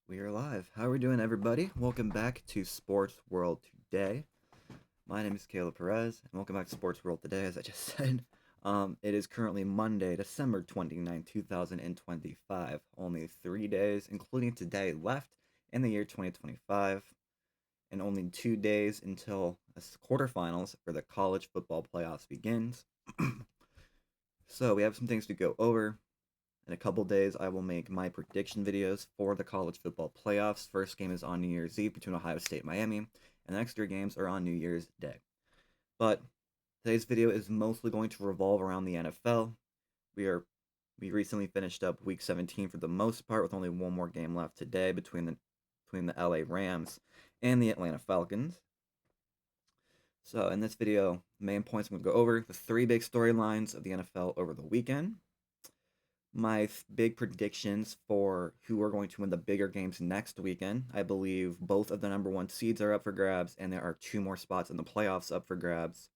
We are live. How are we doing, everybody? Welcome back to Sports World Today. My name is Caleb Perez, and welcome back to Sports World Today, as I just said. It is currently Monday, December 29, 2025. Only 3 days, including today, left in the year 2025, and only 2 days until the quarterfinals for the college football playoffs begins. So we have some things to go over. In a couple days, I will make my prediction videos for the college football playoffs. First game is on New Year's Eve between Ohio State and Miami, and the next three games are on New Year's Day. But today's video is mostly going to revolve around the NFL. We recently finished up Week 17 for the most part, with only one more game left today between the LA Rams and the Atlanta Falcons. So in this video, main points I'm going to go over the three big storylines of the NFL over the weekend, my big predictions for who are going to win the bigger games next weekend. I believe both of the number one seeds are up for grabs, and there are two more spots in the playoffs up for grabs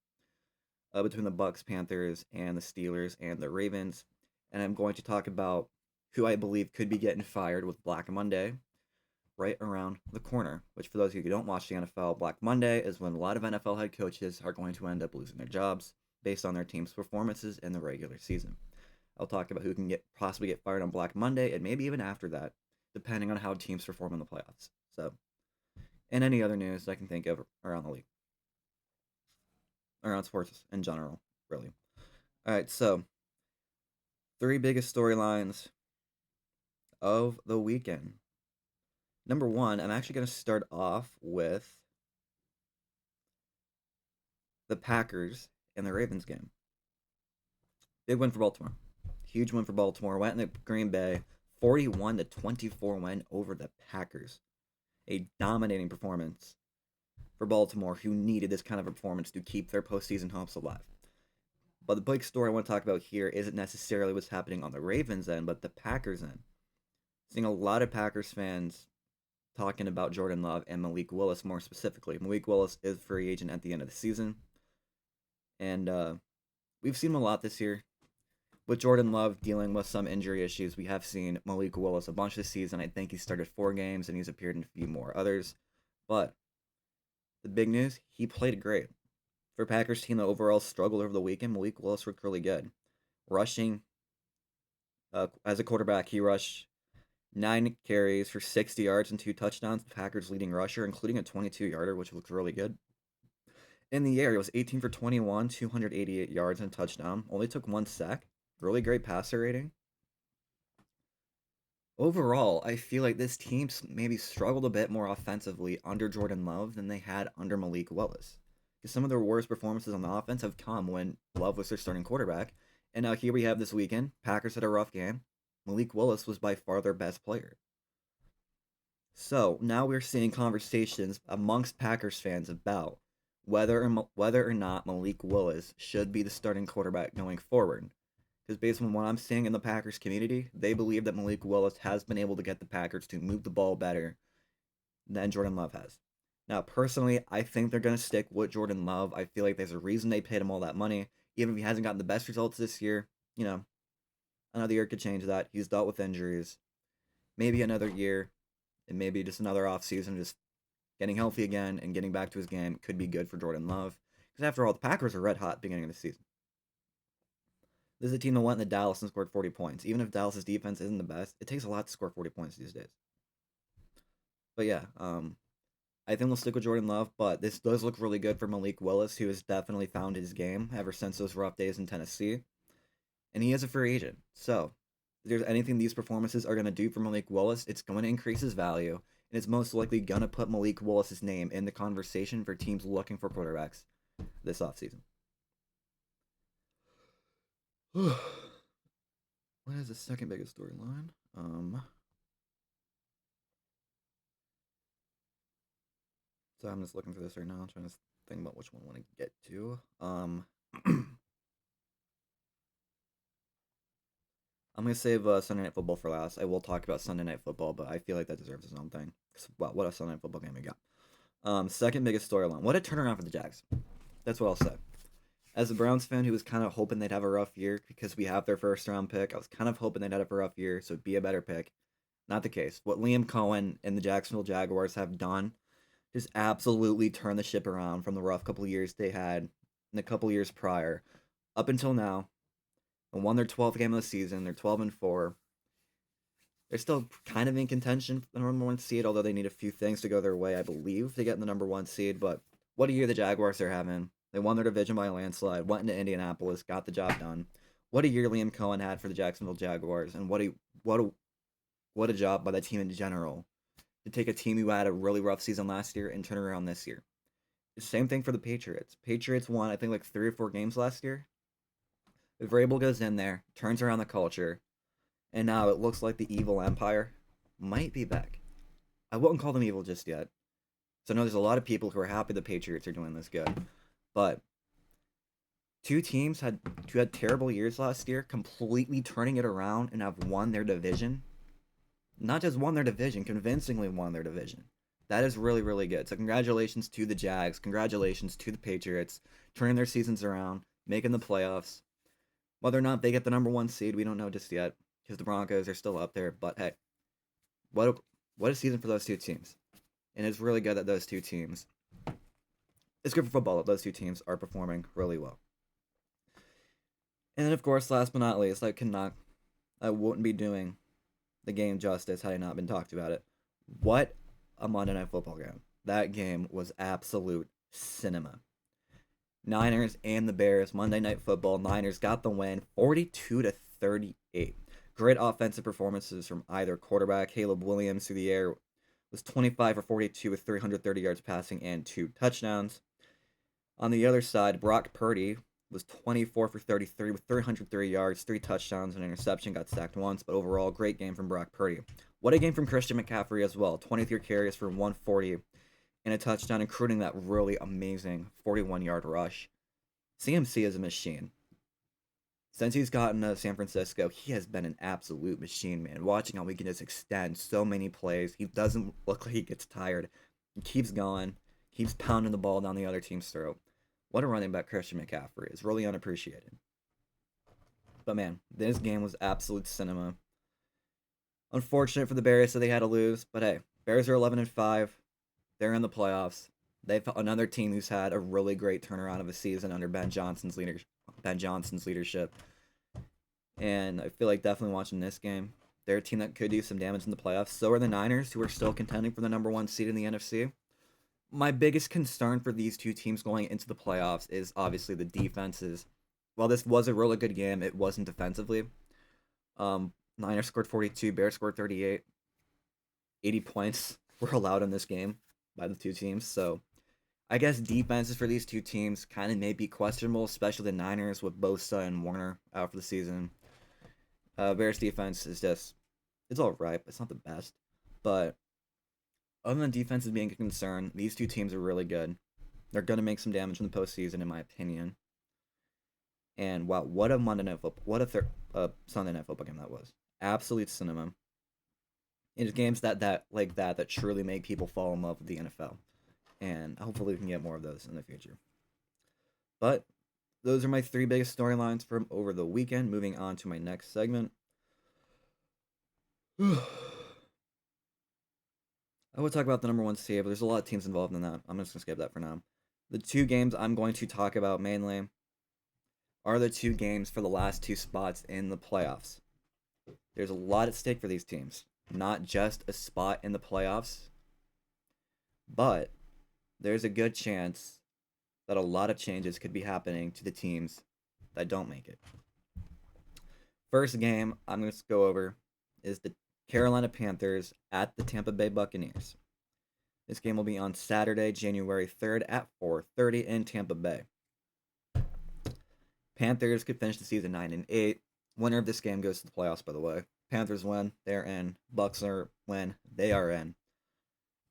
between the Bucks, Panthers, and the Steelers and the Ravens. And I'm going to talk about who I believe could be getting fired with Black Monday right around the corner, which for those of you who don't watch the NFL, Black Monday is when a lot of NFL head coaches are going to end up losing their jobs based on their team's performances in the regular season. I'll talk about who can possibly get fired on Black Monday and maybe even after that, depending on how teams perform in the playoffs. So, and any other news I can think of around the league, around sports in general, really. All right, so three biggest storylines of the weekend. Number one, I'm actually going to start off with the Packers and the Ravens game. Big win for Baltimore. Huge win for Baltimore. Went in the Green Bay, 41-24 win over the Packers. A dominating performance for Baltimore, who needed this kind of performance to keep their postseason hopes alive. But the big story I want to talk about here isn't necessarily what's happening on the Ravens end, but the Packers end. Seeing a lot of Packers fans talking about Jordan Love and Malik Willis more specifically. Malik Willis is free agent at the end of the season. And we've seen him a lot this year. With Jordan Love dealing with some injury issues, we have seen Malik Willis a bunch this season. I think he started 4 games and he's appeared in a few more others. But the big news, he played great. For Packers team that overall struggled over the weekend, Malik Willis looked really good. Rushing, as a quarterback, he rushed 9 carries for 60 yards and 2 touchdowns. The Packers' leading rusher, including a 22-yarder, which looked really good. In the air, he was 18 for 21, 288 yards and a touchdown. Only took 1 sack. Really great passer rating. Overall, I feel like this team maybe struggled a bit more offensively under Jordan Love than they had under Malik Willis. Because some of their worst performances on the offense have come when Love was their starting quarterback. And now here we have this weekend. Packers had a rough game. Malik Willis was by far their best player. So now we're seeing conversations amongst Packers fans about whether or not Malik Willis should be the starting quarterback going forward. Because based on what I'm seeing in the Packers community, they believe that Malik Willis has been able to get the Packers to move the ball better than Jordan Love has. Now, personally, I think they're going to stick with Jordan Love. I feel like there's a reason they paid him all that money. Even if he hasn't gotten the best results this year, another year could change that. He's dealt with injuries. Maybe another year, and maybe just another offseason, just getting healthy again and getting back to his game could be good for Jordan Love. Because after all, the Packers are red hot beginning of the season. This is a team that went into Dallas and scored 40 points. Even if Dallas' defense isn't the best, it takes a lot to score 40 points these days. But yeah, I think we'll stick with Jordan Love, but this does look really good for Malik Willis, who has definitely found his game ever since those rough days in Tennessee. And he is a free agent. So, if there's anything these performances are going to do for Malik Willis, it's going to increase his value, and it's most likely going to put Malik Willis' name in the conversation for teams looking for quarterbacks this offseason. What is the second biggest storyline? So I'm just looking through this right now, trying to think about which one I want to get to. I'm gonna save Sunday Night Football for last. I will talk about Sunday Night Football, but I feel like that deserves its own thing. Wow, what a Sunday Night Football game we got. Second biggest storyline. What a turnaround for the Jags. That's what I'll say. As a Browns fan who was kind of hoping they'd have a rough year because we have their first round pick, I was kind of hoping they'd have a rough year, so it'd be a better pick. Not the case. What Liam Cohen and the Jacksonville Jaguars have done just absolutely turn the ship around from the rough couple of years they had in the couple years prior up until now and won their 12th game of the season. They're 12-4. They're still kind of in contention for the number one seed, although they need a few things to go their way, I believe, to get in the number one seed. But what a year the Jaguars are having. They won their division by a landslide, went into Indianapolis, got the job done. What a year Liam Cohen had for the Jacksonville Jaguars, and what a what a job by that team in general to take a team who had a really rough season last year and turn around this year. Same thing for the Patriots. Patriots won, I think, like 3 or 4 games last year. If Vrabel goes in there, turns around the culture, and now it looks like the evil empire might be back. I wouldn't call them evil just yet. So I know there's a lot of people who are happy the Patriots are doing this good. But two had terrible years last year, completely turning it around and have won their division. Not just won their division, convincingly won their division. That is really, really good. So congratulations to the Jags. Congratulations to the Patriots, turning their seasons around, making the playoffs. Whether or not they get the number one seed, we don't know just yet, because the Broncos are still up there. But hey, what a season for those two teams. And it's really good that those two teams, it's good for football that those two teams are performing really well. And then, of course, last but not least, I wouldn't be doing the game justice had I not been talked about it. What a Monday Night Football game. That game was absolute cinema. Niners and the Bears, Monday Night Football. Niners got the win, 42-38. Great offensive performances from either quarterback. Caleb Williams through the air was 25 for 42 with 330 yards passing and 2 touchdowns. On the other side, Brock Purdy was 24 for 33 with 303 yards, 3 touchdowns, and an interception. Got sacked once, but overall, great game from Brock Purdy. What a game from Christian McCaffrey as well. 23 carries for 140 and a touchdown, including that really amazing 41-yard rush. CMC is a machine. Since he's gotten to San Francisco, he has been an absolute machine, man. Watching how he can just extend so many plays. He doesn't look like he gets tired. He keeps going, keeps pounding the ball down the other team's throat. What a running back Christian McCaffrey is. Really unappreciated. But man, this game was absolute cinema. Unfortunate for the Bears that they had to lose, but hey, Bears are 11-5. They're in the playoffs. They've another team who's had a really great turnaround of a season under Ben Johnson's leadership. And I feel like definitely watching this game, they're a team that could do some damage in the playoffs. So are the Niners, who are still contending for the number one seed in the NFC. My biggest concern for these two teams going into the playoffs is obviously the defenses. While this was a really good game, it wasn't defensively. Niners scored 42, Bears scored 38. 80 points were allowed in this game by the two teams. So I guess defenses for these two teams kind of may be questionable, especially the Niners with Bosa and Warner out for the season. Bears defense is it's all right, but it's not the best. But other than defenses being a concern, these two teams are really good. They're going to make some damage in the postseason, in my opinion. And wow, what a Monday Night Football, what a Sunday Night Football game that was. Absolute cinema. It's games that truly make people fall in love with the NFL. And hopefully we can get more of those in the future. But those are my 3 biggest storylines from over the weekend. Moving on to my next segment. I would talk about the number one seed, but there's a lot of teams involved in that. I'm just going to skip that for now. The 2 games I'm going to talk about mainly are the 2 games for the last 2 spots in the playoffs. There's a lot at stake for these teams. Not just a spot in the playoffs, but there's a good chance that a lot of changes could be happening to the teams that don't make it. First game I'm going to go over is the Carolina Panthers at the Tampa Bay Buccaneers. This game will be on Saturday, January 3rd at 4:30 in Tampa Bay. Panthers could finish the season 9-8. Winner of this game goes to the playoffs, by the way. Panthers win, they're in. Bucks win, they are in.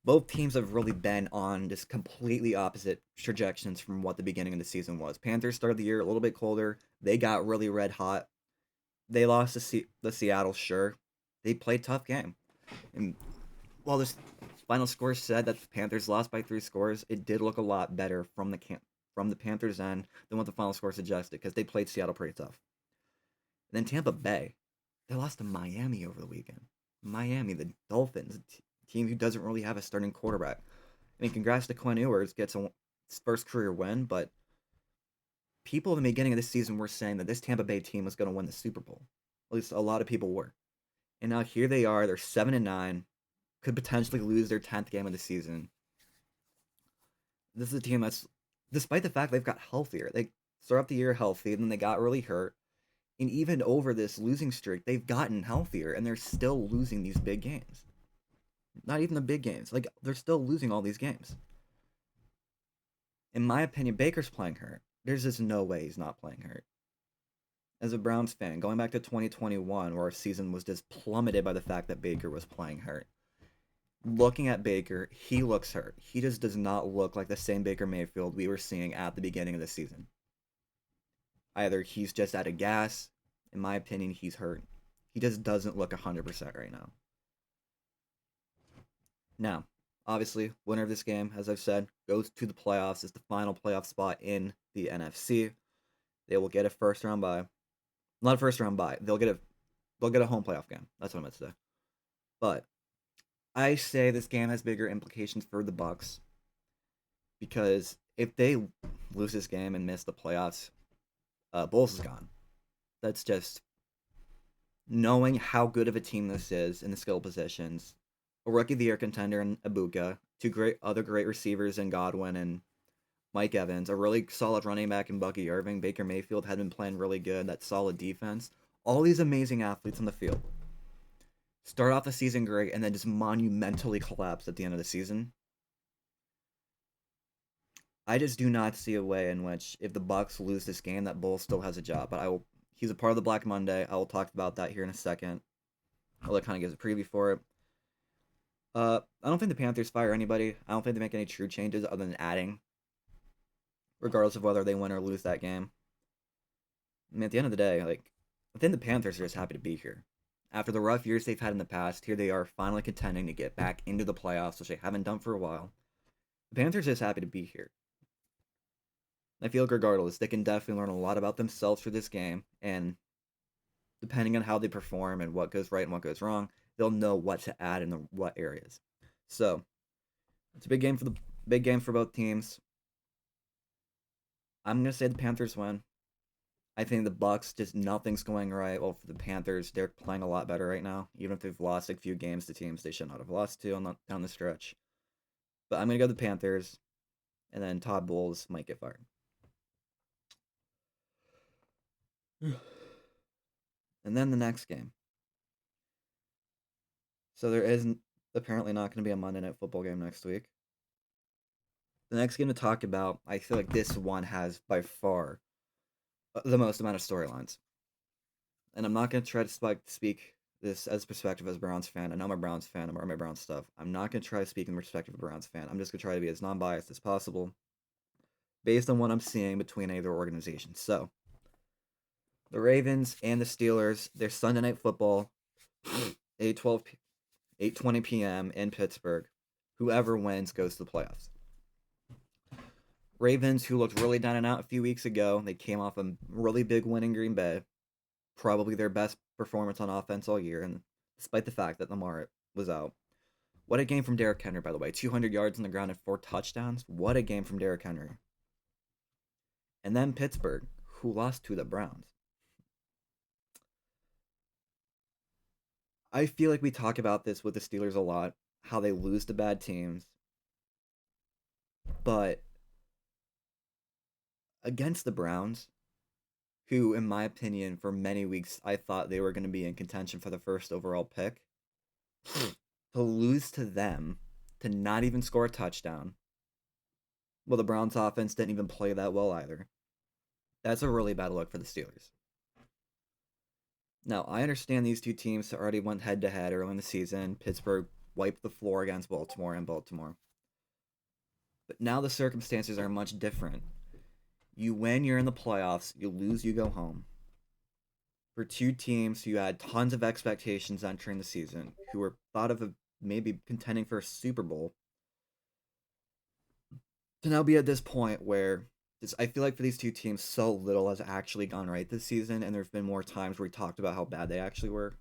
Both teams have really been on just completely opposite trajectories from what the beginning of the season was. Panthers started the year a little bit colder. They got really red hot. They lost to the Seattle, sure. They played a tough game. And while this final score said that the Panthers lost by 3 scores, it did look a lot better from the Panthers' end than what the final score suggested, because they played Seattle pretty tough. And then Tampa Bay, they lost to Miami over the weekend. Miami, the Dolphins, team who doesn't really have a starting quarterback. I mean, congrats to Quinn Ewers, gets his first career win, but people in the beginning of this season were saying that this Tampa Bay team was going to win the Super Bowl. At least a lot of people were. And now here they are. They're 7-9, could potentially lose their 10th game of the season. This is a team that's, despite the fact they've got healthier, they start off the year healthy, then they got really hurt. And even over this losing streak, they've gotten healthier, and they're still losing these big games. Not even the big games. Like, they're still losing all these games. In my opinion, Baker's playing hurt. There's just no way he's not playing hurt. As a Browns fan, going back to 2021, where our season was just plummeted by the fact that Baker was playing hurt. Looking at Baker, he looks hurt. He just does not look like the same Baker Mayfield we were seeing at the beginning of the season. Either he's just out of gas. In my opinion, he's hurt. He just doesn't look 100% right now. Now, obviously, winner of this game, as I've said, goes to the playoffs. It's the final playoff spot in the NFC. They will get a first round bye. Not a first round bye. They'll get a home playoff game. That's what I meant to say. But I say this game has bigger implications for the Bucks because if they lose this game and miss the playoffs, Bulls is gone. That's just knowing how good of a team this is in the skill positions. A rookie of the year contender in Ibuka, two great receivers in Godwin and Mike Evans, a really solid running back in Bucky Irving. Baker Mayfield had been playing really good. That solid defense. All these amazing athletes on the field. Start off the season great and then just monumentally collapse at the end of the season. I just do not see a way in which if the Bucks lose this game, that Bull still has a job. But he's a part of the Black Monday. I will talk about that here in a second. That kind of gives a preview for it. I don't think the Panthers fire anybody. I don't think they make any true changes other than adding, regardless of whether they win or lose that game. I mean, at the end of the day, I think the Panthers are just happy to be here. After the rough years they've had in the past, here they are finally contending to get back into the playoffs, which they haven't done for a while. The Panthers are just happy to be here. I feel like regardless, they can definitely learn a lot about themselves for this game, and depending on how they perform and what goes right and what goes wrong, they'll know what to add in what areas. So, it's a big game for both teams. I'm gonna say the Panthers win. I think the Bucks, just nothing's going right. Well, for the Panthers, they're playing a lot better right now, even if they've lost a few games to teams they should not have lost to down the stretch. But I'm gonna go the Panthers, and then Todd Bowles might get fired. And then the next game. So there is apparently not going to be a Monday Night Football game next week. The next game to talk about, I feel like this one has by far the most amount of storylines. And I'm not going to try to speak this as perspective as a Browns fan. I know I'm a Browns fan. I'm my Browns stuff. I'm not going to try to speak in the perspective of a Browns fan. I'm just going to try to be as non-biased as possible based on what I'm seeing between either organization. So, the Ravens and the Steelers, their Sunday Night Football, 8:20 p.m. in Pittsburgh. Whoever wins goes to the playoffs. Ravens, who looked really down and out a few weeks ago, they came off a really big win in Green Bay. Probably their best performance on offense all year, and despite the fact that Lamar was out. What a game from Derrick Henry, by the way. 200 yards on the ground and 4 touchdowns. What a game from Derrick Henry. And then Pittsburgh, who lost to the Browns. I feel like we talk about this with the Steelers a lot, how they lose to bad teams. But against the Browns, who, in my opinion, for many weeks, I thought they were going to be in contention for the first overall pick, to lose to them, to not even score a touchdown. Well, the Browns offense didn't even play that well either. That's a really bad look for the Steelers. Now, I understand these two teams already went head-to-head early in the season. Pittsburgh wiped the floor against Baltimore in Baltimore. But now the circumstances are much different. You win, you're in the playoffs. You lose, you go home. For two teams who had tons of expectations entering the season, who were thought of maybe contending for a Super Bowl, to now be at this point where I feel like for these two teams, so little has actually gone right this season, and there have been more times where we talked about how bad they actually were.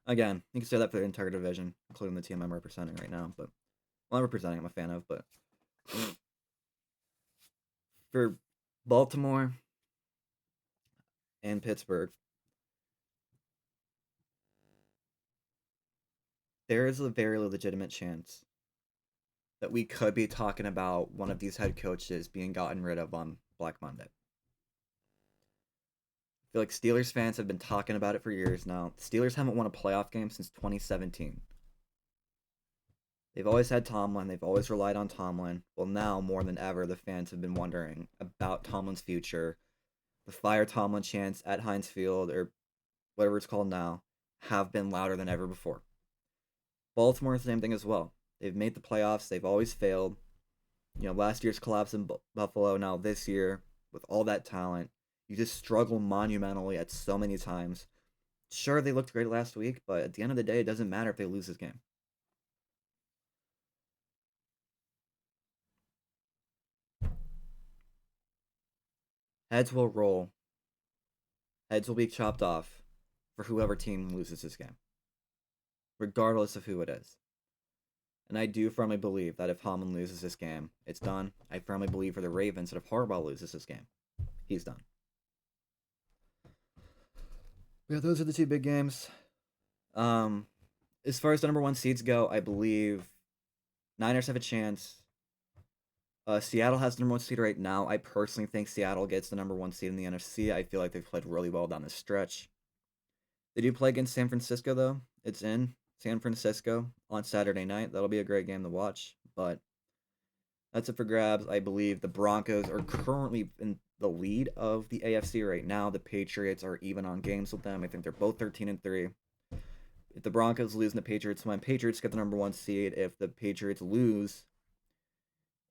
Again, you can say that for the entire division, including the team I'm representing right now. But well, I'm representing, I'm a fan of. But for Baltimore and Pittsburgh, there is a very legitimate chance that we could be talking about one of these head coaches being gotten rid of on Black Monday. I feel like Steelers fans have been talking about it for years now. The Steelers haven't won a playoff game since 2017. They've always had Tomlin. They've always relied on Tomlin. Well, now more than ever, the fans have been wondering about Tomlin's future. The fire Tomlin chants at Heinz Field, or whatever it's called now, have been louder than ever before. Baltimore, the same thing as well. They've made the playoffs. They've always failed. Last year's collapse in Buffalo. Now this year, with all that talent, you just struggle monumentally at so many times. Sure, they looked great last week, but at the end of the day, it doesn't matter if they lose this game. Heads will roll. Heads will be chopped off for whoever team loses this game, regardless of who it is. And I do firmly believe that if Tomlin loses this game, it's done. I firmly believe for the Ravens that if Harbaugh loses this game, he's done. Yeah, those are the two big games. Um, as far as the number one seeds go, I believe Niners have a chance. Seattle has the number one seed right now. I personally think Seattle gets the number one seed in the NFC. I feel like they've played really well down the stretch. They do play against San Francisco, though. It's in San Francisco on Saturday night. That'll be a great game to watch. But that's it for grabs. I believe the Broncos are currently in the lead of the AFC right now. The Patriots are even on games with them. I think they're both 13-3. If the Broncos lose and the Patriots win, Patriots get the number one seed. If the Patriots lose,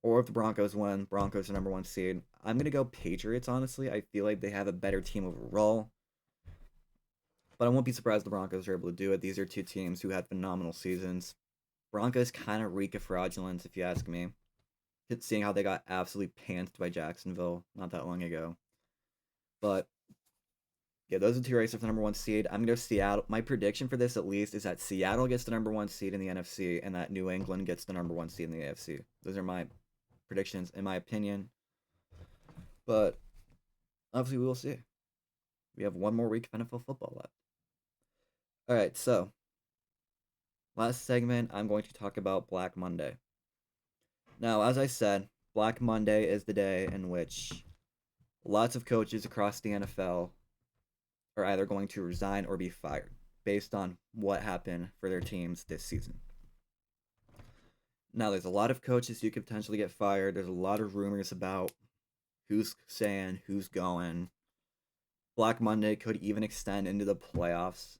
or if the Broncos win, Broncos are number one seed. I'm going to go Patriots, honestly. I feel like they have a better team overall. But I won't be surprised if the Broncos are able to do it. These are two teams who had phenomenal seasons. Broncos kind of reek of fraudulence, if you ask me. Seeing how they got absolutely pantsed by Jacksonville not that long ago. But yeah, those are two races for the number one seed. I'm going to go Seattle. My prediction for this, at least, is that Seattle gets the number one seed in the NFC and that New England gets the number one seed in the AFC. Those are my predictions, in my opinion. But obviously, we will see. We have one more week of NFL football left. All right, so last segment, I'm going to talk about Black Monday. Now, as I said, Black Monday is the day in which lots of coaches across the NFL are either going to resign or be fired based on what happened for their teams this season. Now, there's a lot of coaches who could potentially get fired. There's a lot of rumors about who's saying, who's going. Black Monday could even extend into the playoffs.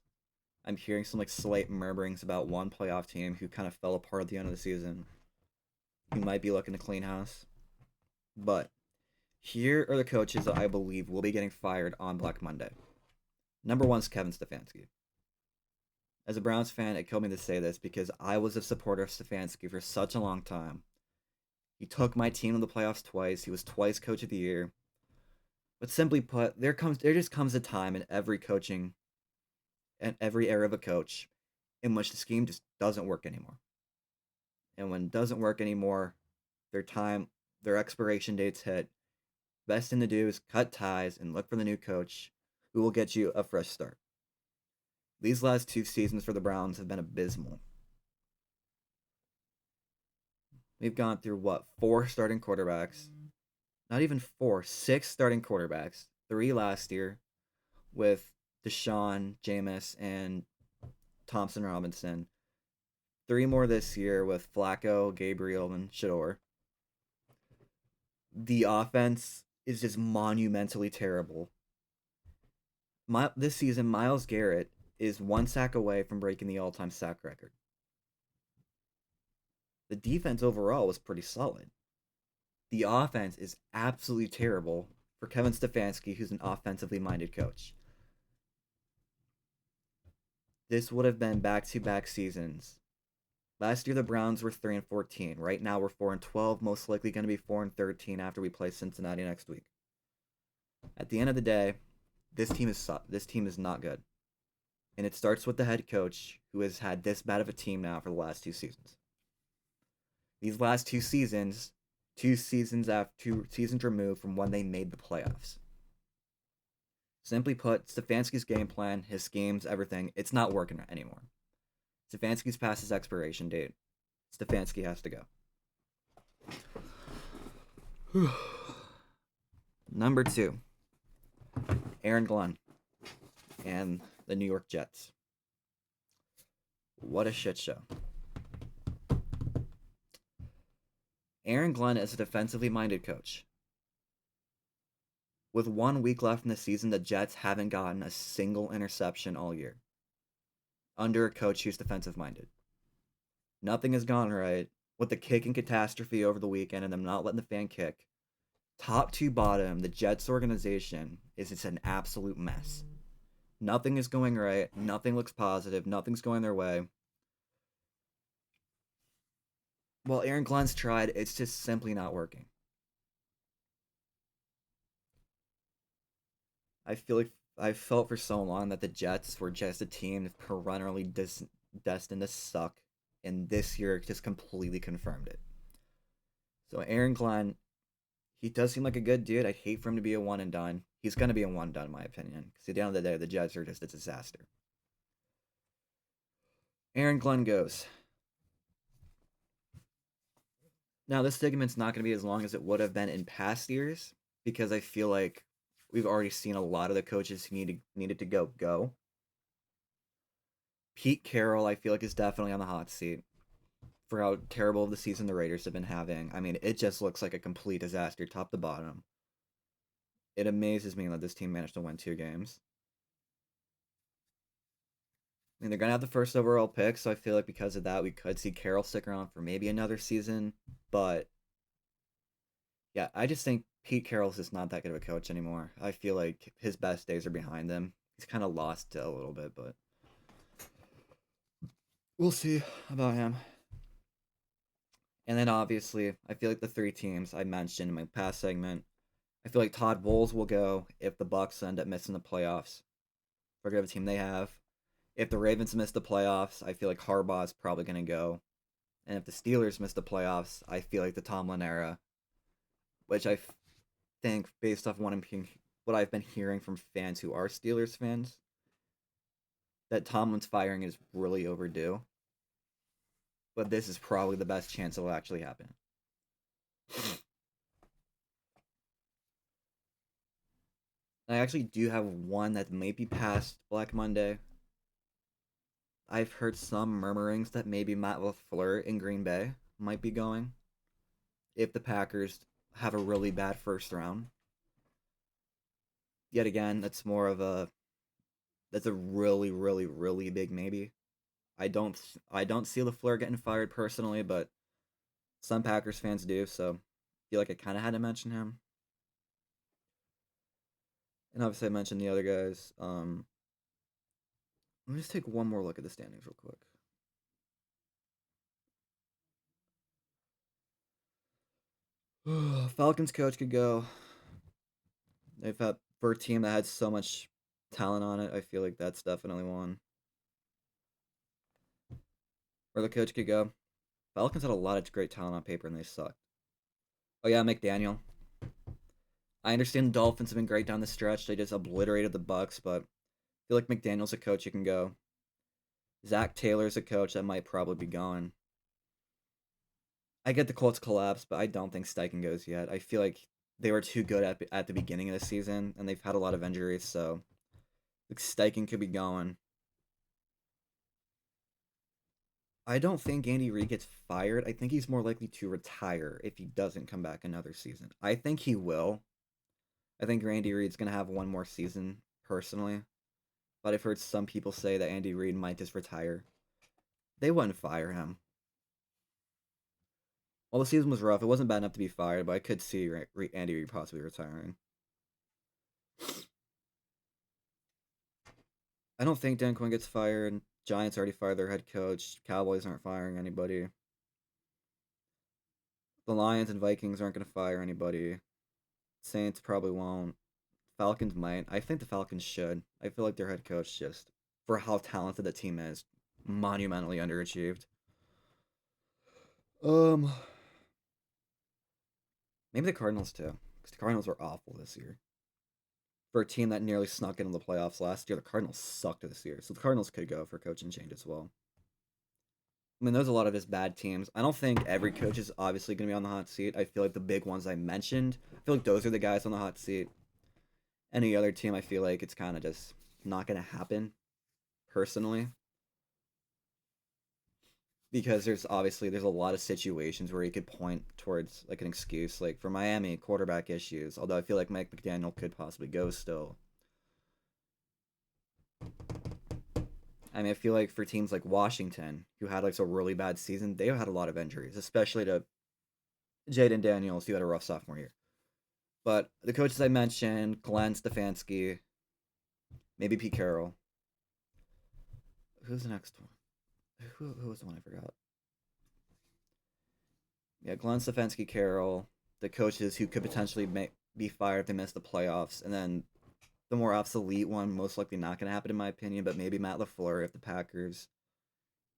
I'm hearing some slight murmurings about one playoff team who kind of fell apart at the end of the season. Who might be looking to clean house. But here are the coaches that I believe will be getting fired on Black Monday. Number one is Kevin Stefanski. As a Browns fan, it killed me to say this because I was a supporter of Stefanski for such a long time. He took my team to the playoffs twice. He was twice Coach of the Year. But simply put, there just comes a time in every coaching and every era of a coach in which the scheme just doesn't work anymore. And when it doesn't work anymore, their expiration dates hit. Best thing to do is cut ties and look for the new coach who will get you a fresh start. These last two seasons for the Browns have been abysmal. We've gone through, four starting quarterbacks? Not even four, six starting quarterbacks. 3 last year with Deshaun, Jameis, and Thompson Robinson. 3 more this year with Flacco, Gabriel, and Shador. The offense is just monumentally terrible. This season, Myles Garrett is 1 sack away from breaking the all-time sack record. The defense overall was pretty solid. The offense is absolutely terrible for Kevin Stefanski, who's an offensively minded coach. This would have been back-to-back seasons. Last year the Browns were 3-14. Right now we're 4-12. Most likely going to be 4-13 after we play Cincinnati next week. At the end of the day, this team is not good. And it starts with the head coach who has had this bad of a team now for the last 2 seasons. These last 2 seasons, 2 seasons after 2 seasons removed from when they made the playoffs. Simply put, Stefanski's game plan, his schemes, everything, it's not working anymore. Stefanski's past his expiration date. Stefanski has to go. Number 2, Aaron Glenn and the New York Jets. What a shit show. Aaron Glenn is a defensively minded coach. With 1 week left in the season, the Jets haven't gotten a single interception all year. Under a coach who's defensive minded. Nothing has gone right. With the kicking catastrophe over the weekend and them not letting the fan kick. Top to bottom, the Jets organization is just an absolute mess. Nothing is going right. Nothing looks positive. Nothing's going their way. Well, Aaron Glenn's tried. It's just simply not working. I feel like I felt for so long that the Jets were just a team perennially destined to suck, and this year just completely confirmed it. So Aaron Glenn, he does seem like a good dude. I'd hate for him to be a one and done. He's gonna be a one and done, in my opinion. Because at the end of the day, the Jets are just a disaster. Aaron Glenn goes. Now this segment's not gonna be as long as it would have been in past years because I feel like we've already seen a lot of the coaches who needed to go. Pete Carroll, I feel like, is definitely on the hot seat for how terrible of the season the Raiders have been having. I mean, it just looks like a complete disaster, top to bottom. It amazes me that this team managed to win 2 games. I mean, they're gonna have the first overall pick, so I feel like because of that, we could see Carroll stick around for maybe another season. But yeah, I just think Pete Carroll's just not that good of a coach anymore. I feel like his best days are behind him. He's kind of lost a little bit, but we'll see about him. And then obviously, I feel like the 3 teams I mentioned in my past segment, I feel like Todd Bowles will go if the Bucks end up missing the playoffs. Forget the team they have. If the Ravens miss the playoffs, I feel like Harbaugh's probably going to go. And if the Steelers miss the playoffs, I feel like the Tomlin era, which I think, based off what I've been hearing from fans who are Steelers fans, that Tomlin's firing is really overdue. But this is probably the best chance it will actually happen. I actually do have one that may be past Black Monday. I've heard some murmurings that maybe Matt LaFleur in Green Bay might be going if the Packers have a really bad first round. Yet again, that's a really, really, really big maybe. I don't see LaFleur getting fired personally, but some Packers fans do, so I feel like I kind of had to mention him. And obviously, I mentioned the other guys. Let me just take one more look at the standings real quick. Falcons coach could go. They've had for a team that had so much talent on it. I feel like that's definitely one. Where the coach could go. Falcons had a lot of great talent on paper and they sucked. Oh yeah, McDaniel. I understand the Dolphins have been great down the stretch. They just obliterated the Bucks, but I feel like McDaniel's a coach you can go. Zach Taylor's a coach that might probably be gone. I get the Colts collapse, but I don't think Steichen goes yet. I feel like they were too good at the beginning of the season, and they've had a lot of injuries, so like Steichen could be going. I don't think Andy Reid gets fired. I think he's more likely to retire if he doesn't come back another season. I think he will. I think Andy Reid's gonna have one more season personally, but I've heard some people say that Andy Reid might just retire. They wouldn't fire him. Well, the season was rough. It wasn't bad enough to be fired, but I could see Andy Reid possibly retiring. I don't think Dan Quinn gets fired. Giants already fired their head coach. Cowboys aren't firing anybody. The Lions and Vikings aren't going to fire anybody. Saints probably won't. Falcons might. I think the Falcons should. I feel like their head coach just for how talented the team is. Monumentally underachieved. Um, Maybe the Cardinals too, because the Cardinals were awful this year. For a team that nearly snuck into the playoffs last year, the Cardinals sucked this year. So the Cardinals could go for coaching change as well. I mean, there's a lot of just bad teams. I don't think every coach is obviously going to be on the hot seat. I feel like the big ones I mentioned, I feel like those are the guys on the hot seat. Any other team, I feel like it's kind of just not going to happen, personally. Because there's a lot of situations where you could point towards like an excuse, like for Miami, quarterback issues. Although I feel like Mike McDaniel could possibly go still. I mean, I feel like for teams like Washington, who had like a really bad season, they had a lot of injuries, especially to Jaden Daniels, who had a rough sophomore year. But the coaches I mentioned, Glenn Stefanski, maybe Pete Carroll. Who's the next one? Who was the one I forgot? Yeah, Glenn Stefanski, Carroll, the coaches who could potentially be fired if they miss the playoffs, and then the more obsolete one, most likely not going to happen in my opinion, but maybe Matt LaFleur if the Packers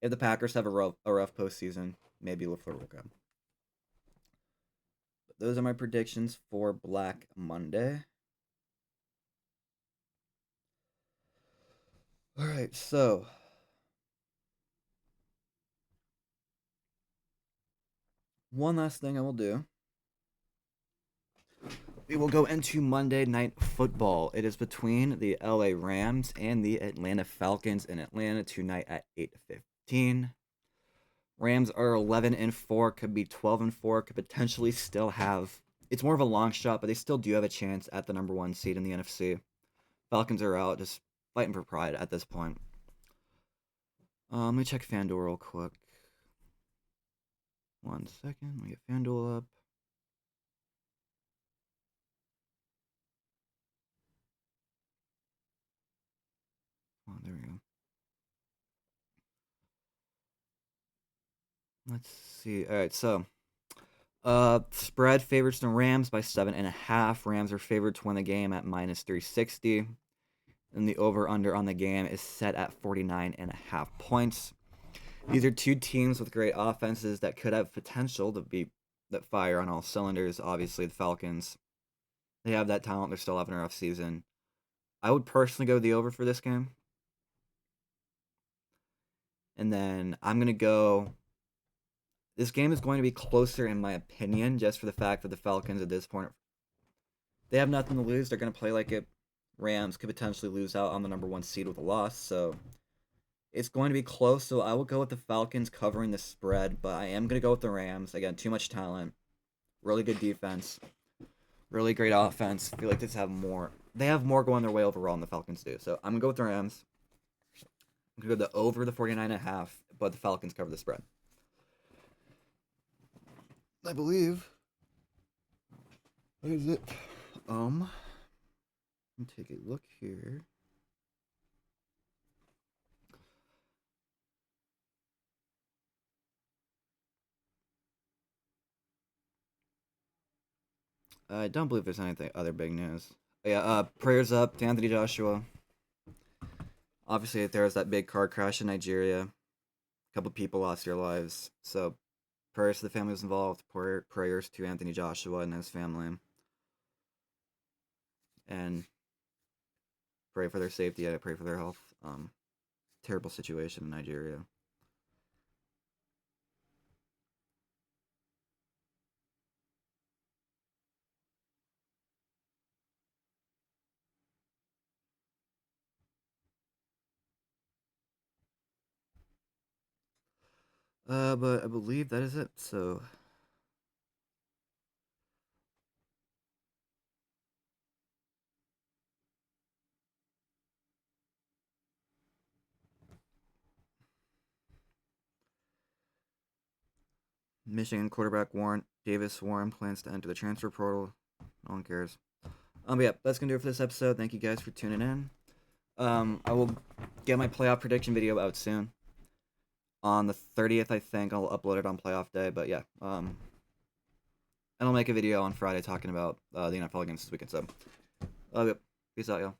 have a rough postseason, maybe LaFleur will come. But those are my predictions for Black Monday. All right, so one last thing I will do. We will go into Monday Night Football. It is between the LA Rams and the Atlanta Falcons in Atlanta tonight at 8:15. Rams are 11-4, could be 12-4, could potentially still have. It's more of a long shot, but they still do have a chance at the number one seed in the NFC. Falcons are out, just fighting for pride at this point. Let me check FanDuel real quick. 1 second, let me get FanDuel up. Oh, there we go. Let's see. All right, so spread favorites the Rams by 7.5. Rams are favored to win the game at -360. And the over/under on the game is set at 49.5 points. These are two teams with great offenses that could have potential to be that fire on all cylinders. Obviously, the Falcons, they have that talent. They're still having a rough season. I would personally go the over for this game. And then I'm going to go. This game is going to be closer, in my opinion, just for the fact that the Falcons at this point, they have nothing to lose. They're going to play like it. Rams could potentially lose out on the number one seed with a loss. So it's going to be close. So I will go with the Falcons covering the spread, but I am going to go with the Rams. Again, too much talent. Really good defense. Really great offense. I feel like they have more going their way overall than the Falcons do. So I'm going to go with the Rams. I'm going to go over the 49.5, but the Falcons cover the spread. I believe. What is it? Let me take a look here. I don't believe there's anything other big news. Yeah, prayers up to Anthony Joshua. Obviously, there was that big car crash in Nigeria. A couple people lost their lives. So, prayers to the families involved. Prayers to Anthony Joshua and his family. And pray for their safety. I pray for their health. Terrible situation in Nigeria. But I believe that is it. So, Michigan quarterback Davis Warren plans to enter the transfer portal. No one cares. Yeah, that's gonna do it for this episode. Thank you guys for tuning in. I will get my playoff prediction video out soon. On the 30th, I think I'll upload it on playoff day. But yeah, and I'll make a video on Friday talking about the NFL games this weekend. So, peace out, y'all.